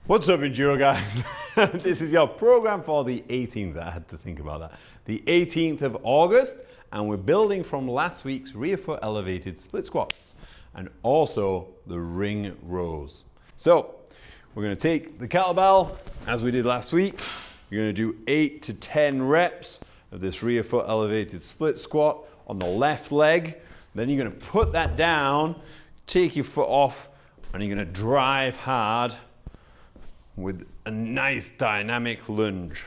What's up, Enduro guys? This is your program for the 18th. I had to think about that. The 18th of August, and we're building from last week's rear foot elevated split squats and also the ring rows. So we're going to take the kettlebell as we did last week. You're going to do 8 to 10 reps of this rear foot elevated split squat on the left leg. Then you're going to put that down, take your foot off, and you're going to drive hard with a nice dynamic lunge,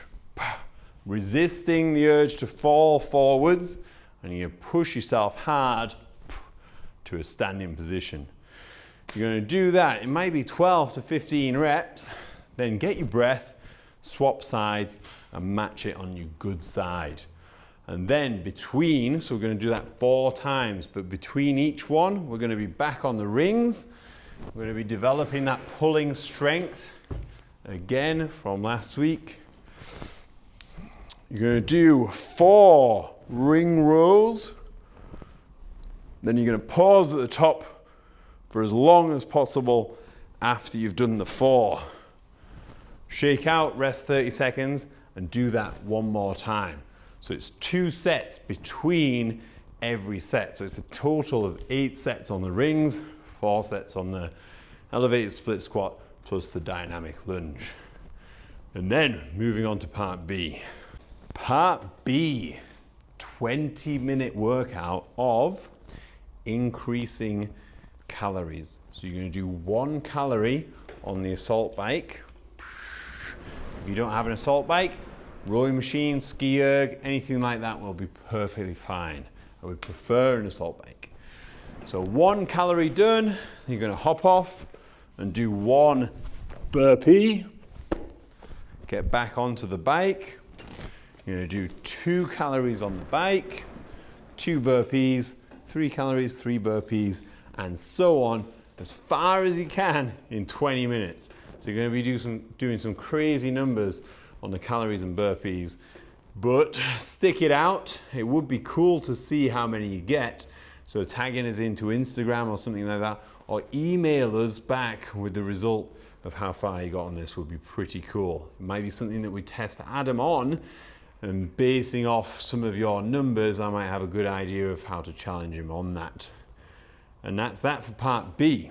resisting the urge to fall forwards, and you push yourself hard to a standing position. You're going to do that. It might be 12 to 15 reps, then get your breath, swap sides, and match it on your good side. And then between, so we're going to do that 4 times, but between each one, we're going to be back on the rings. We're going to be developing that pulling strength again from last week. You're going to do 4 ring rows. Then you're going to pause at the top for as long as possible after you've done the 4. Shake out, rest 30 seconds, and do that one more time. So it's 2 sets between every set. So it's a total of 8 sets on the rings, 4 sets on the elevated split squat, plus the dynamic lunge. And then moving on to part B. Part B, 20-minute workout of increasing calories. So you're going to do 1 calorie on the assault bike. If you don't have an assault bike, rowing machine, ski erg, anything like that will be perfectly fine. I would prefer an assault bike. So 1 calorie done, you're going to hop off and do 1 burpee. Get back onto the bike. You're going to do 2 calories on the bike, 2 burpees, 3 calories, 3 burpees, and so on as far as you can in 20 minutes. So you're going to be doing some crazy numbers on the calories and burpees, but stick it out. It would be cool to see how many you get. So tagging us into Instagram or something like that, or email us back with the result of how far you got on this would be pretty cool. It might be something that we test Adam on, and basing off some of your numbers, I might have a good idea of how to challenge him on that. And that's that for part B.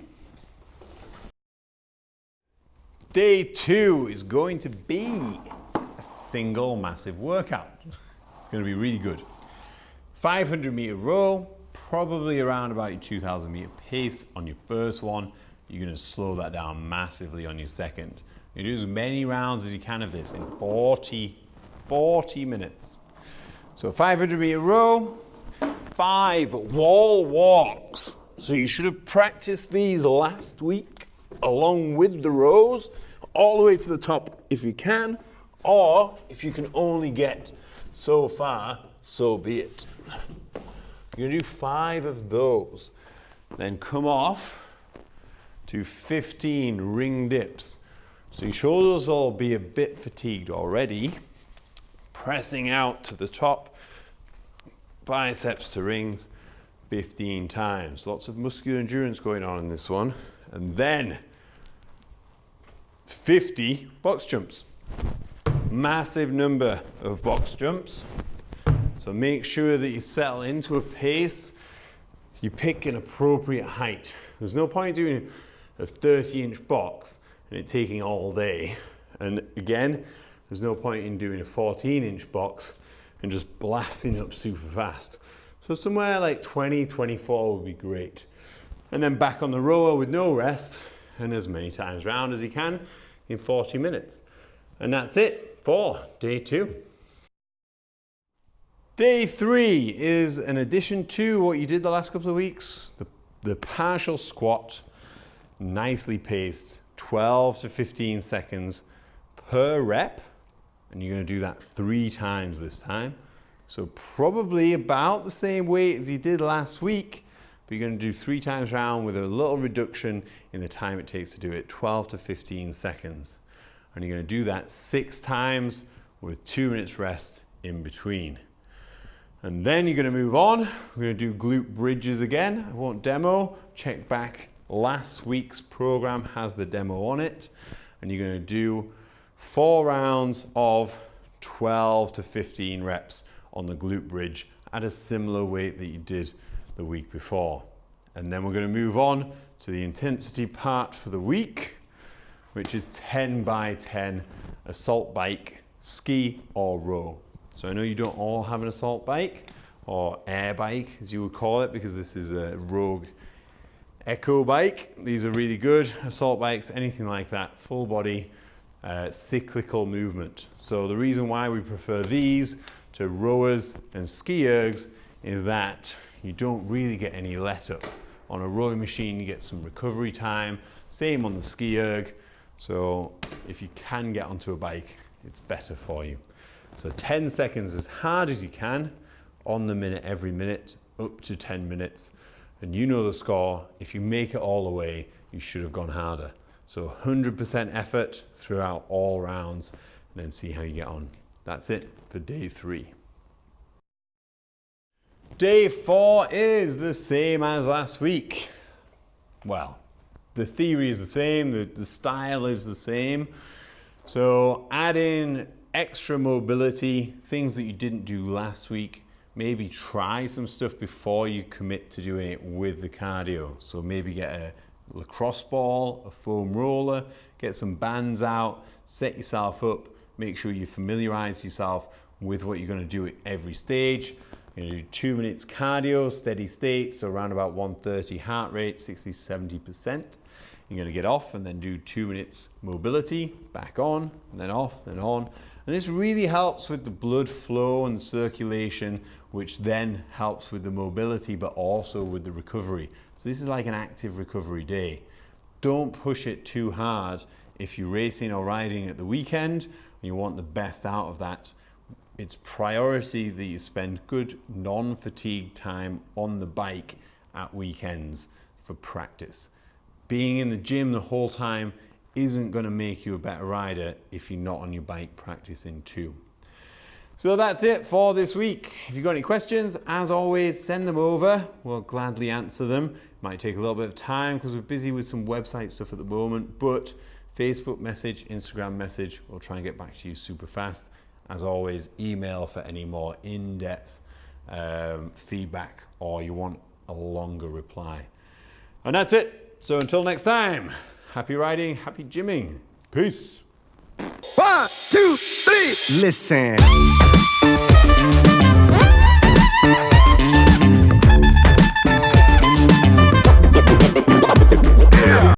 Day 2 is going to be a single massive workout. It's going to be really good. 500 meter row, probably around about your 2000 meter pace on your first one. You're going to slow that down massively on your second. You do as many rounds as you can of this in 40 minutes. So 500 meter row, 5 wall walks. So you should have practiced these last week along with the rows all the way to the top if you can, or if you can only get so far, so be it. You're going to do 5 of those, then come off to 15 ring dips. So your shoulders will be a bit fatigued already. Pressing out to the top, biceps to rings, 15 times. Lots of muscular endurance going on in this one. And then 50 box jumps. Massive number of box jumps. So make sure that you settle into a pace. You pick an appropriate height. There's no point doing a 30-inch box and it taking all day. And again, there's no point in doing a 14-inch box and just blasting up super fast. So somewhere like 20, 24 would be great. And then back on the rower with no rest and as many times round as you can in 40 minutes. And that's it for day 2. Day 3 is an addition to what you did the last couple of weeks, the partial squat, nicely paced, 12 to 15 seconds per rep. And you're going to do that 3 times this time. So probably about the same weight as you did last week, but you're going to do 3 times round with a little reduction in the time it takes to do it, 12 to 15 seconds. And you're going to do that 6 times with 2 minutes rest in between. And then you're going to move on. We're going to do glute bridges again. I won't demo. Check back. Last week's program has the demo on it. and you're going to do 4 rounds of 12 to 15 reps on the glute bridge at a similar weight that you did the week before. And then we're going to move on to the intensity part for the week, which is 10 by 10 assault bike, ski or row. So I know you don't all have an assault bike or air bike, as you would call it, because this is a Rogue Echo bike. These are really good assault bikes, anything like that, full body, cyclical movement. So the reason why we prefer these to rowers and ski ergs is that you don't really get any let up. On a rowing machine, you get some recovery time, same on the ski erg. So if you can get onto a bike, it's better for you. So 10 seconds as hard as you can, on the minute, every minute, up to 10 minutes. And you know the score. If you make it all the way, you should have gone harder. So 100% effort throughout all rounds, and then see how you get on. That's it for day 3. Day 4 is the same as last week. Well, the theory is the same, the style is the same. So add in extra mobility, things that you didn't do last week. Maybe try some stuff before you commit to doing it with the cardio. So maybe get a lacrosse ball, a foam roller, get some bands out, set yourself up, make sure you familiarize yourself with what you're going to do at every stage. You're going to do 2 minutes cardio, steady state, so around about 130 heart rate, 60-70%. You're going to get off and then do 2 minutes mobility, back on, and then off, then on. And this really helps with the blood flow and circulation, which then helps with the mobility, but also with the recovery. So this is like an active recovery day. Don't push it too hard if you're racing or riding at the weekend and you want the best out of that. It's priority that you spend good non-fatigue time on the bike at weekends for practice. Being in the gym the whole time isn't going to make you a better rider if you're not on your bike practicing too. So that's it for this week. If you've got any questions, as always, send them over. We'll gladly answer them. Might take a little bit of time because we're busy with some website stuff at the moment, but Facebook message, Instagram message, we'll try and get back to you super fast. As always, email for any more in-depth feedback or you want a longer reply. And that's it. So until next time, happy riding, happy gymming. Peace. 1, 2, 3, listen.